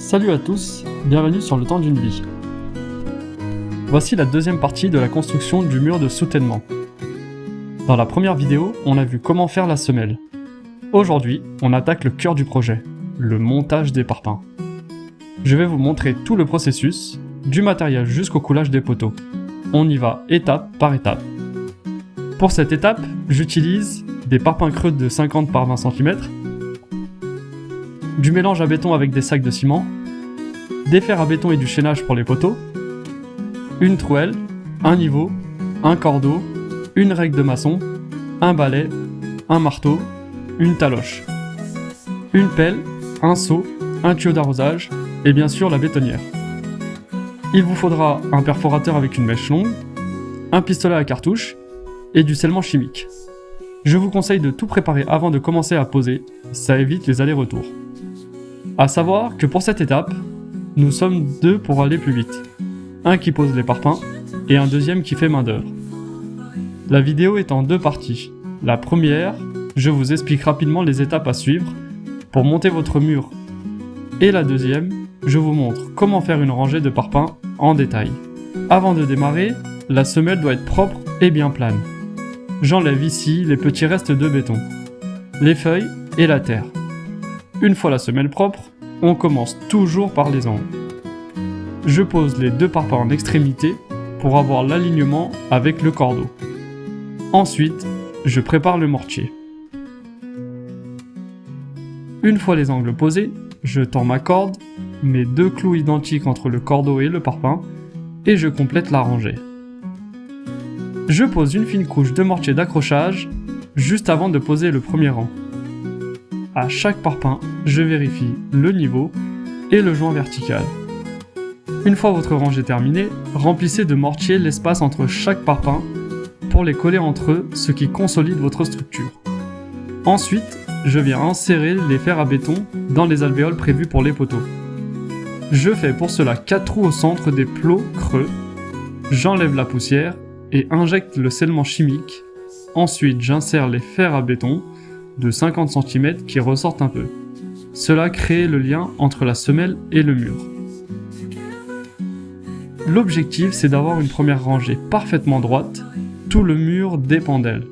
Salut à tous, bienvenue sur Le Temps d'une vie. Voici la deuxième partie de la construction du mur de soutènement. Dans la première vidéo, on a vu comment faire la semelle. Aujourd'hui, on attaque le cœur du projet, le montage des parpaings. Je vais vous montrer tout le processus, du matériel jusqu'au coulage des poteaux. On y va étape par étape. Pour cette étape, j'utilise des parpaings creux de 50 par 20 cm, du mélange à béton avec des sacs de ciment, des fers à béton et du chaînage pour les poteaux, une trouelle, un niveau, un cordeau, une règle de maçon, un balai, un marteau, une taloche, une pelle, un seau, un tuyau d'arrosage et bien sûr la bétonnière. Il vous faudra un perforateur avec une mèche longue, un pistolet à cartouche et du scellement chimique. Je vous conseille de tout préparer avant de commencer à poser, ça évite les allers-retours. A savoir que pour cette étape, nous sommes deux pour aller plus vite. Un qui pose les parpaings et un deuxième qui fait main d'œuvre. La vidéo est en deux parties. La première, je vous explique rapidement les étapes à suivre pour monter votre mur. Et la deuxième, je vous montre comment faire une rangée de parpaings en détail. Avant de démarrer, la semelle doit être propre et bien plane. J'enlève ici les petits restes de béton, les feuilles et la terre. Une fois la semelle propre, on commence toujours par les angles. Je pose les deux parpaings en extrémité pour avoir l'alignement avec le cordeau. Ensuite, je prépare le mortier. Une fois les angles posés, je tends ma corde, mets deux clous identiques entre le cordeau et le parpaing, et je complète la rangée. Je pose une fine couche de mortier d'accrochage juste avant de poser le premier rang. À chaque parpaing, je vérifie le niveau et le joint vertical. Une fois votre rangée terminée, remplissez de mortier l'espace entre chaque parpaing pour les coller entre eux, ce qui consolide votre structure. Ensuite, je viens insérer les fers à béton dans les alvéoles prévus pour les poteaux. Je fais pour cela 4 trous au centre des plots creux, j'enlève la poussière et injecte le scellement chimique. Ensuite, j'insère les fers à béton de 50 cm qui ressortent un peu. Cela crée le lien entre la semelle et le mur. L'objectif, c'est d'avoir une première rangée parfaitement droite, tout le mur dépend d'elle.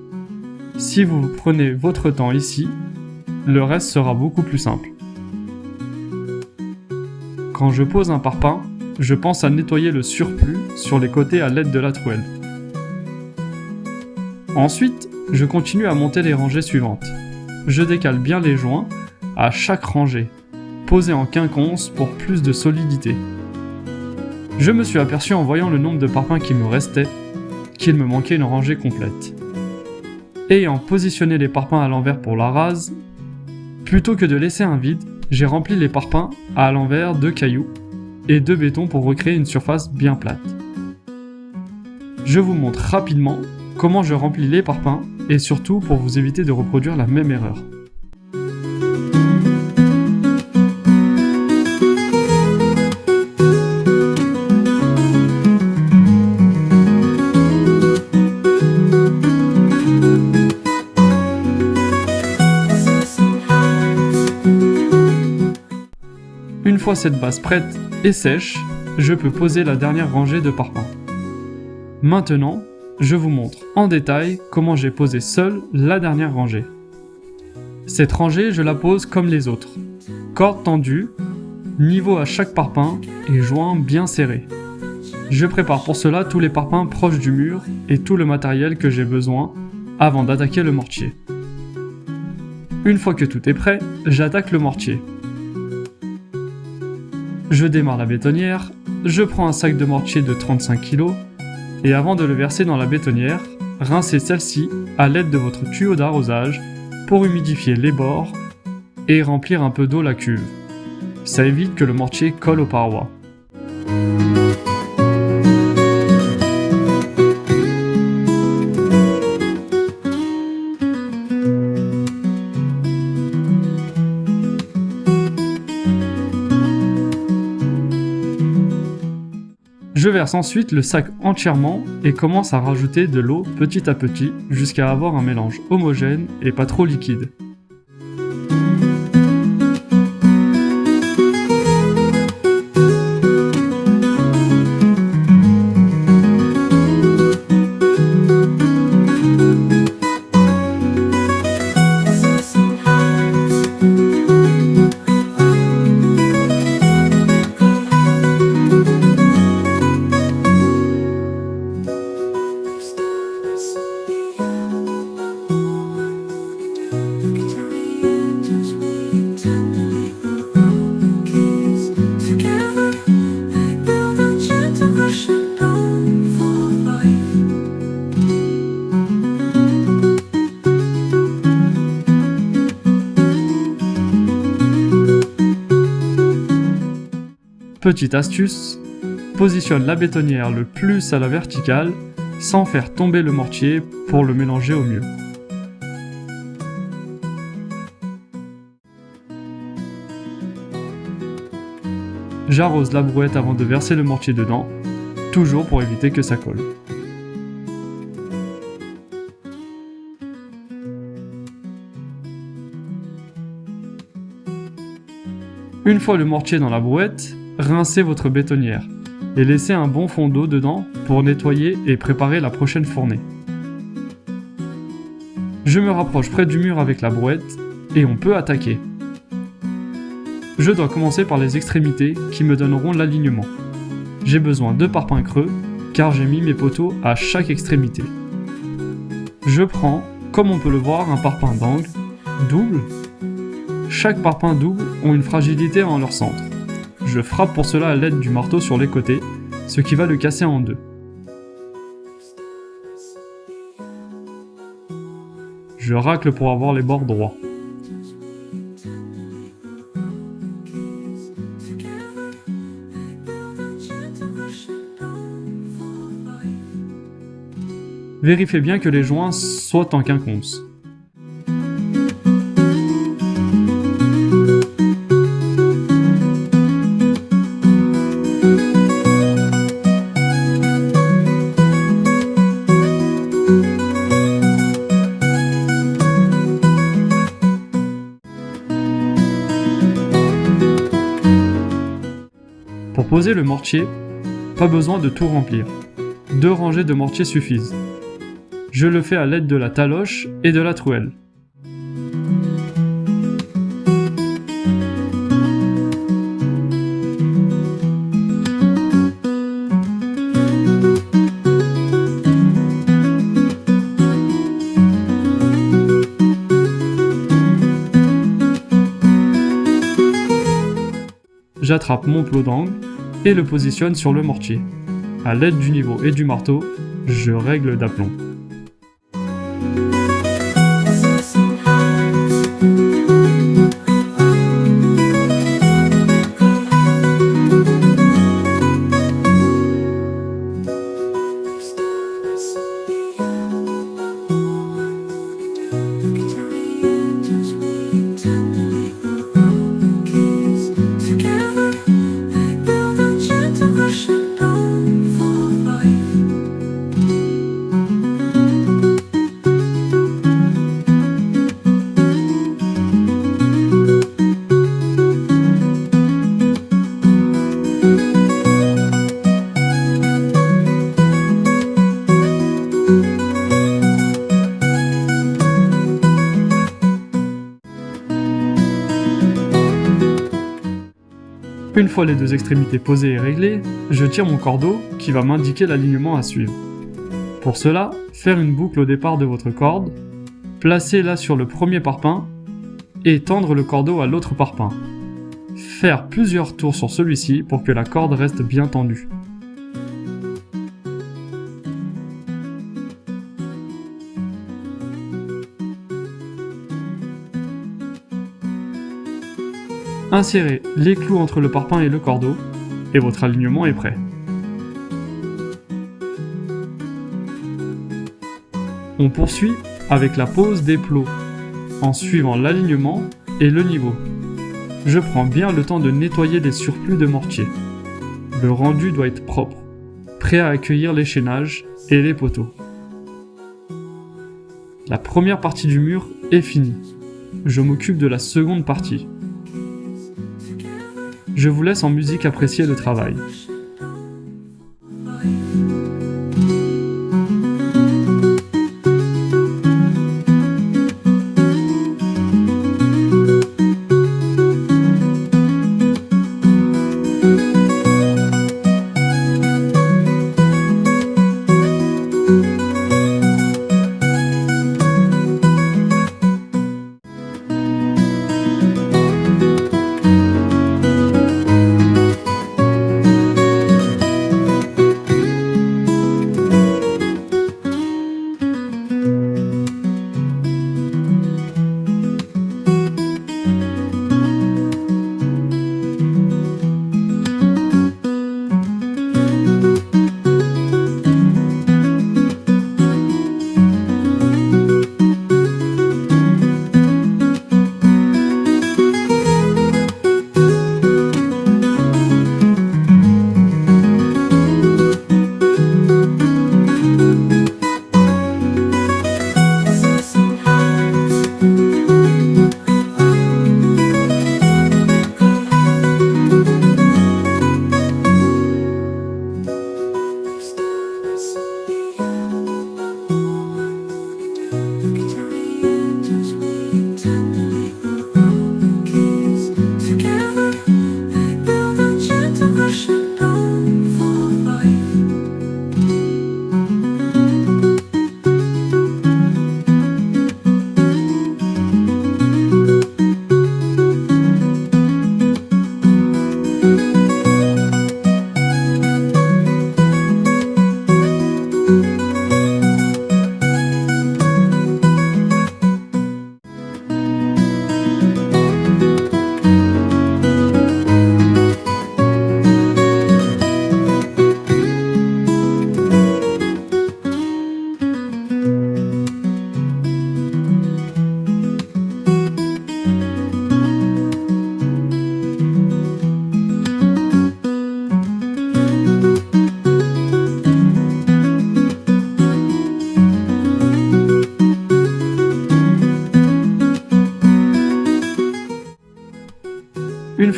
Si vous prenez votre temps ici, le reste sera beaucoup plus simple. Quand je pose un parpaing, je pense à nettoyer le surplus sur les côtés à l'aide de la trouelle. Ensuite, je continue à monter les rangées suivantes. Je décale bien les joints à chaque rangée, posés en quinconce pour plus de solidité. Je me suis aperçu en voyant le nombre de parpaings qui me restait qu'il me manquait une rangée complète. Ayant positionné les parpaings à l'envers pour la rase, plutôt que de laisser un vide, j'ai rempli les parpaings à l'envers de cailloux et de béton pour recréer une surface bien plate. Je vous montre rapidement comment je remplis les parpaings et surtout pour vous éviter de reproduire la même erreur. Une fois cette base prête et sèche, je peux poser la dernière rangée de parpaings. Maintenant, je vous montre en détail comment j'ai posé seul la dernière rangée. Cette rangée, je la pose comme les autres. Corde tendue, niveau à chaque parpaing et joint bien serré. Je prépare pour cela tous les parpaings proches du mur et tout le matériel que j'ai besoin avant d'attaquer le mortier. Une fois que tout est prêt, j'attaque le mortier. Je démarre la bétonnière, je prends un sac de mortier de 35 kg et avant de le verser dans la bétonnière, rincez celle-ci à l'aide de votre tuyau d'arrosage pour humidifier les bords et remplir un peu d'eau la cuve. Ça évite que le mortier colle aux parois. Je verse ensuite le sac entièrement et commence à rajouter de l'eau petit à petit jusqu'à avoir un mélange homogène et pas trop liquide. Petite astuce, positionne la bétonnière le plus à la verticale sans faire tomber le mortier pour le mélanger au mieux. J'arrose la brouette avant de verser le mortier dedans, toujours pour éviter que ça colle. Une fois le mortier dans la brouette, rincez votre bétonnière et laissez un bon fond d'eau dedans pour nettoyer et préparer la prochaine fournée. Je me rapproche près du mur avec la brouette et on peut attaquer. Je dois commencer par les extrémités qui me donneront l'alignement. J'ai besoin de parpaings creux car j'ai mis mes poteaux à chaque extrémité. Je prends, comme on peut le voir, un parpaing d'angle, double. Chaque parpaing double ont une fragilité en leur centre. Je frappe pour cela à l'aide du marteau sur les côtés, ce qui va le casser en deux. Je racle pour avoir les bords droits. Vérifiez bien que les joints soient en quinconce. Pour poser le mortier, pas besoin de tout remplir. 2 rangées de mortier suffisent. Je le fais à l'aide de la taloche et de la trouelle. J'attrape mon plot d'angle et le positionne sur le mortier. À l'aide du niveau et du marteau, je règle d'aplomb. Une fois les 2 extrémités posées et réglées, je tire mon cordeau qui va m'indiquer l'alignement à suivre. Pour cela, faire une boucle au départ de votre corde, placez-la sur le premier parpaing et tendre le cordeau à l'autre parpaing. Faire plusieurs tours sur celui-ci pour que la corde reste bien tendue. Insérez les clous entre le parpaing et le cordeau, et votre alignement est prêt. On poursuit avec la pose des plots, en suivant l'alignement et le niveau. Je prends bien le temps de nettoyer les surplus de mortier. Le rendu doit être propre, prêt à accueillir l'échaînage et les poteaux. La première partie du mur est finie. Je m'occupe de la seconde partie. Je vous laisse en musique apprécier le travail.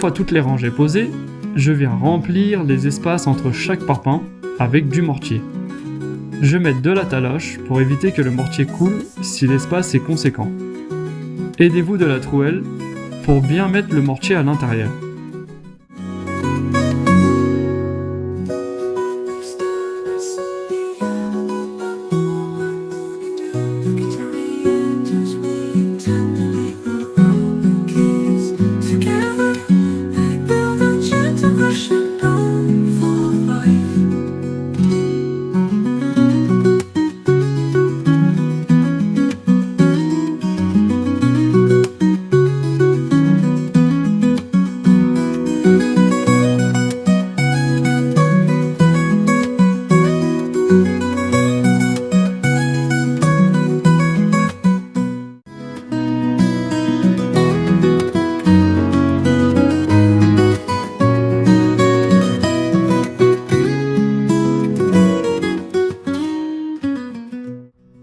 fois toutes les rangées posées, je viens remplir les espaces entre chaque parpaing avec du mortier. Je mets de la taloche pour éviter que le mortier coule si l'espace est conséquent. Aidez-vous de la trouelle pour bien mettre le mortier à l'intérieur.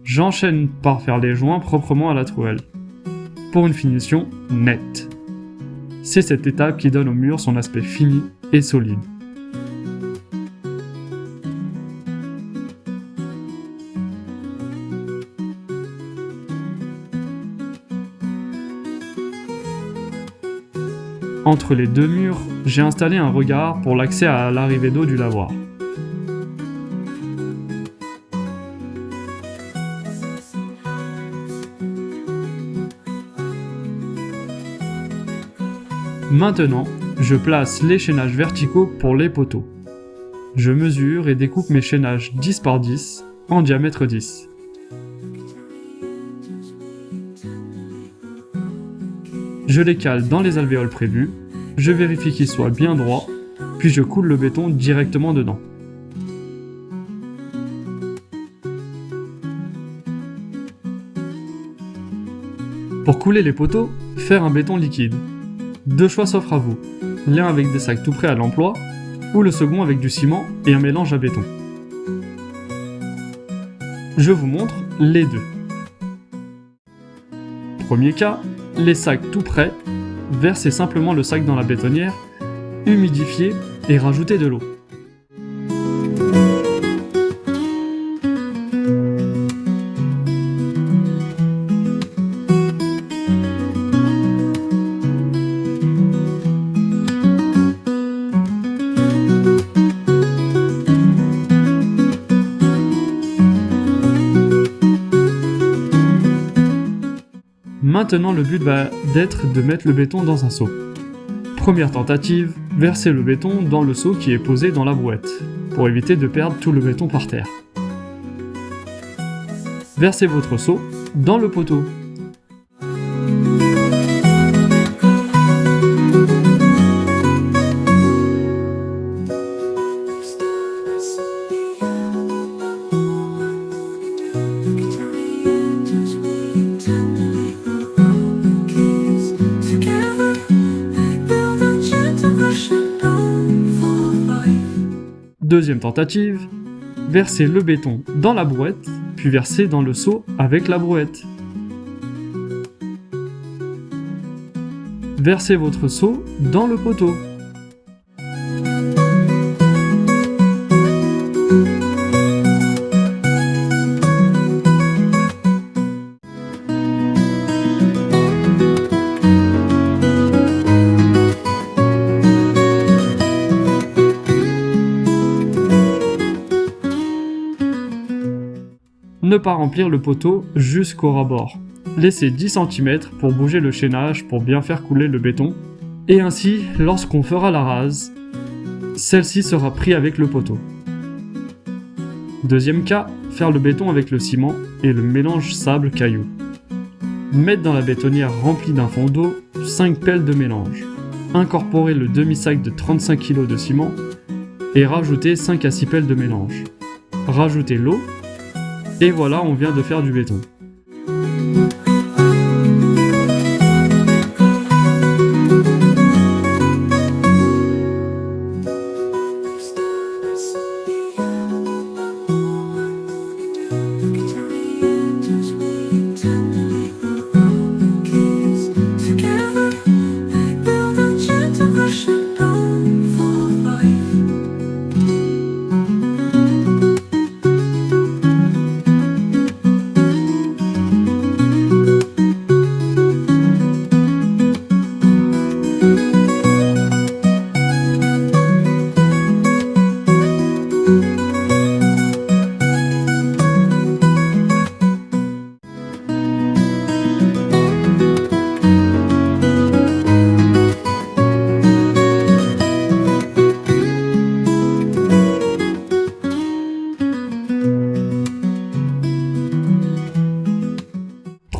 J'enchaîne par faire les joints proprement à la trouelle, pour une finition nette. C'est cette étape qui donne au mur son aspect fini et solide. Entre les deux murs, j'ai installé un regard pour l'accès à l'arrivée d'eau du lavoir. Maintenant, je place les chaînages verticaux pour les poteaux. Je mesure et découpe mes chaînages 10 par 10 en diamètre 10. Je les cale dans les alvéoles prévues, je vérifie qu'ils soient bien droits, puis je coule le béton directement dedans. Pour couler les poteaux, faire un béton liquide. Deux choix s'offrent à vous, l'un avec des sacs tout prêts à l'emploi, ou le second avec du ciment et un mélange à béton. Je vous montre les deux. Premier cas, les sacs tout prêts, versez simplement le sac dans la bétonnière, humidifiez et rajoutez de l'eau. Maintenant, le but va d'être de mettre le béton dans un seau. Première tentative, versez le béton dans le seau qui est posé dans la brouette, pour éviter de perdre tout le béton par terre. Versez votre seau dans le poteau. Deuxième tentative, versez le béton dans la brouette, puis versez dans le seau avec la brouette. Versez votre seau dans le poteau. Ne pas remplir le poteau jusqu'au ras-bord. Laissez 10 cm pour bouger le chaînage pour bien faire couler le béton. Et ainsi, lorsqu'on fera la rase, celle-ci sera prise avec le poteau. Deuxième cas, faire le béton avec le ciment et le mélange sable-caillou. Mettre dans la bétonnière remplie d'un fond d'eau 5 pelles de mélange. Incorporer le demi-sac de 35 kg de ciment et rajouter 5 à 6 pelles de mélange. Rajoutez l'eau. Et voilà, on vient de faire du béton.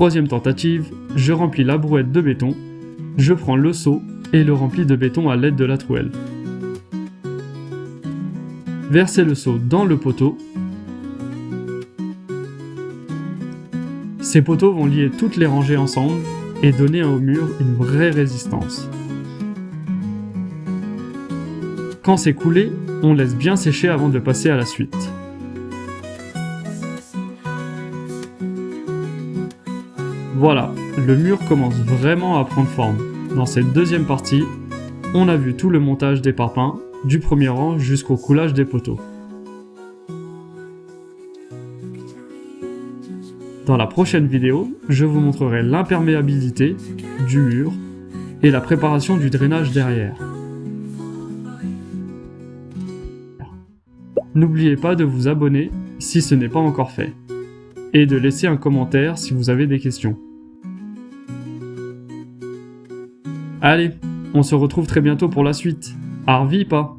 Troisième tentative, je remplis la brouette de béton, je prends le seau et le remplis de béton à l'aide de la trouelle. Versez le seau dans le poteau. Ces poteaux vont lier toutes les rangées ensemble et donner au mur une vraie résistance. Quand c'est coulé, on laisse bien sécher avant de passer à la suite. Voilà, le mur commence vraiment à prendre forme. Dans cette deuxième partie, on a vu tout le montage des parpaings, du premier rang jusqu'au coulage des poteaux. Dans la prochaine vidéo, je vous montrerai l'imperméabilité du mur et la préparation du drainage derrière. N'oubliez pas de vous abonner si ce n'est pas encore fait, et de laisser un commentaire si vous avez des questions. Allez, on se retrouve très bientôt pour la suite. Arvipa!